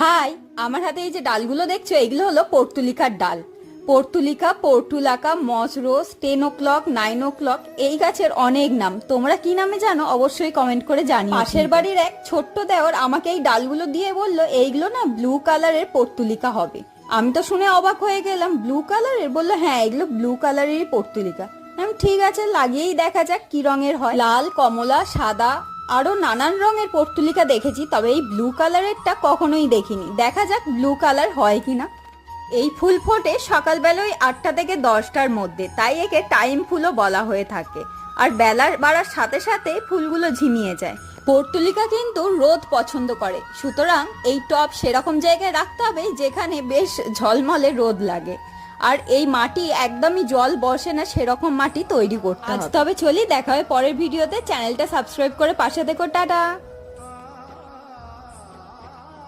High, আমার হাতে এই যে ডালগুলো দেখছো এগুলো হলো পর্তুলিকার ডাল। পর্তুলিকা, পর্তুলাকা, মস রোজ, 10 o'clock, 9 o'clock, এই গাছের অনেক নাম। তোমরা কি নামে জানো অবশ্যই কমেন্ট করে জানিও। পাশের বাড়ির এক ছোট্ট দেওর আমাকে এই ডালগুলো দিয়ে বললো এইগুলো না ব্লু কালারের পর্তুলিকা হবে। আমি তো শুনে অবাক হয়ে গেলাম, ব্লু কালারের? বললো হ্যাঁ, এগুলো ব্লু কালারেরই পর্তুলিকা। আমি ঠিক আছে, লাগিয়েই দেখা যাক কি রঙের হয়। লাল, কমলা, সাদা, আরো নানান রঙের পর্তুলিকা দেখেছি, তবে এই ব্লু কালারেরটা কখনোই দেখিনি। দেখা যাক ব্লু কালার হয় কিনা। এই ফুল ফোটে সকালবেলায় 8টা থেকে 10টার মধ্যে, তাই একে টাইম ফুলও বলা হয়ে থাকে। আর বেলা বাড়ার সাথে সাথে ফুলগুলো ঝিমিয়ে যায়। পর্তুলিকা কিন্তু রোদ পছন্দ করে, সুতরাং এই টব সেরকম জায়গায় রাখতে হবে যেখানে বেশ ঝলমলে রোদ লাগে। আর এই মাটি একদমই জল বসে না সেরকম মাটি তৈরি করতে হবে। তবে চলি, দেখা হয় পরের ভিডিওতে। চ্যানেলটা সাবস্ক্রাইব করে পাশে থেকো। টাটা।